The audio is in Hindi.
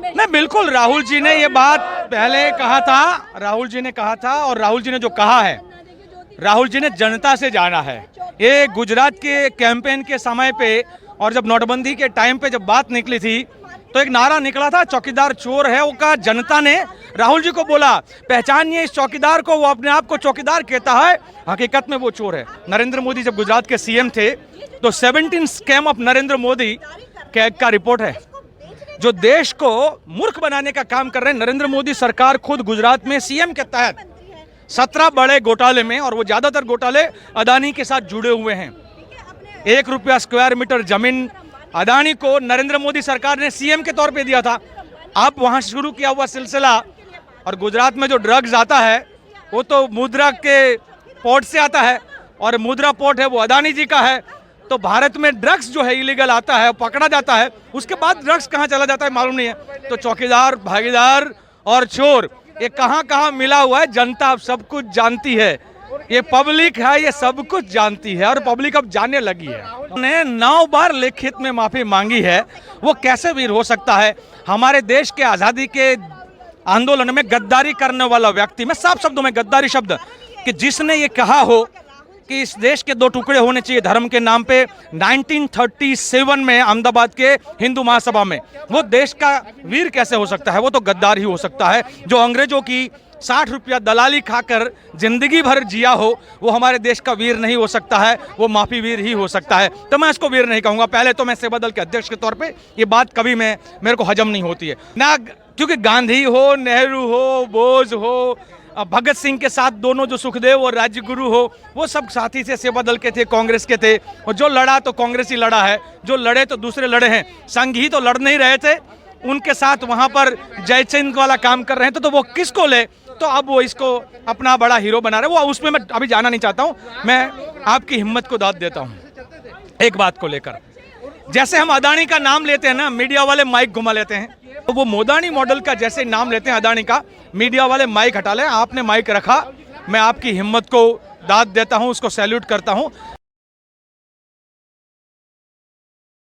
नहीं, बिल्कुल राहुल जी ने ये बात पहले कहा था, राहुल जी ने कहा था, और राहुल जी ने जो कहा है, राहुल जी ने जनता से जाना है। ये गुजरात के कैंपेन के समय पे और जब नोटबंदी के टाइम पे जब बात निकली थी तो एक नारा निकला था, चौकीदार चोर है, वो का जनता ने राहुल जी को बोला पहचानिए इस चौकीदार को, वो अपने आप को चौकीदार कहता है, हकीकत में वो चोर है। नरेंद्र मोदी जब गुजरात के सीएम थे तो 17 स्कैम ऑफ नरेंद्र मोदी का रिपोर्ट है, जो देश को मूर्ख बनाने का काम कर रहे हैं। नरेंद्र मोदी सरकार खुद गुजरात में सीएम के तहत 17 बड़े घोटाले में, और वो ज्यादातर घोटाले अदानी के साथ जुड़े हुए हैं। 1 रुपया स्क्वायर मीटर जमीन अदानी को नरेंद्र मोदी सरकार ने सीएम के तौर पे दिया था। अब वहां शुरू किया हुआ सिलसिला, और गुजरात में जो ड्रग्स आता है वो तो मुद्रा के पोर्ट से आता है, और मुद्रा पोर्ट है वो अदानी जी का है। तो भारत में ड्रग्स जो है इलीगल आता है, पकड़ा जाता है, उसके बाद ड्रग्स कहाँ चला जाता है मालूम नहीं है। तो चौकीदार, भागीदार और चोर ये कहाँ कहाँ मिला हुआ है, जनता अब सब कुछ जानती है। ये पब्लिक है, ये सब कुछ जानती है, और पब्लिक अब जानने लगी है। उन्होंने 9 बार लिखित में माफी मांगी है, वो कैसे वीर हो सकता है? हमारे देश के आज़ादी के आंदोलन में गद्दारी करने वाला व्यक्ति, मैं साफ शब्दों में गद्दारी शब्द, कि जिसने ये कहा हो कि इस देश के 2 टुकड़े होने चाहिए धर्म के नाम पे 1937 में अहमदाबाद के हिंदू महासभा में, वो देश का वीर कैसे हो सकता है? वो तो गद्दार ही हो सकता है। जो अंग्रेजों की 60 रुपया दलाली खाकर जिंदगी भर जिया हो, वो हमारे देश का वीर नहीं हो सकता है, वो माफी वीर ही हो सकता है। तो मैं इसको वीर नहीं कहूँगा। पहले तो मैं सेवा दल के अध्यक्ष के तौर पे ये बात कभी मेरे को हजम नहीं होती है ना, क्योंकि गांधी हो, नेहरू हो, बोस हो, भगत सिंह के साथ दोनों जो सुखदेव और राजगुरु हो, वो सब साथी से सेवा दल के थे, कांग्रेस के थे, और जो लड़ा तो कांग्रेस ही लड़ा है, जो लड़े तो दूसरे लड़े हैं। संघ ही तो लड़ नहीं रहे थे, उनके साथ वहां पर जयचंद वाला काम कर रहे हैं, तो वो किसको ले? तो अब वो इसको अपना बड़ा हीरो बना रहे, वो उसमें मैं अभी जाना नहीं चाहता हूँ। मैं आपकी हिम्मत को दाद देता हूँ एक बात को लेकर। जैसे हम अदानी का नाम लेते हैं ना, मीडिया वाले माइक घुमा लेते हैं, तो वो मोदानी मॉडल का जैसे नाम लेते हैं अदानी का, मीडिया वाले माइक हटा लें। आपने माइक रखा, मैं आपकी हिम्मत को दाद देता हूं, उसको सैल्यूट करता हूं।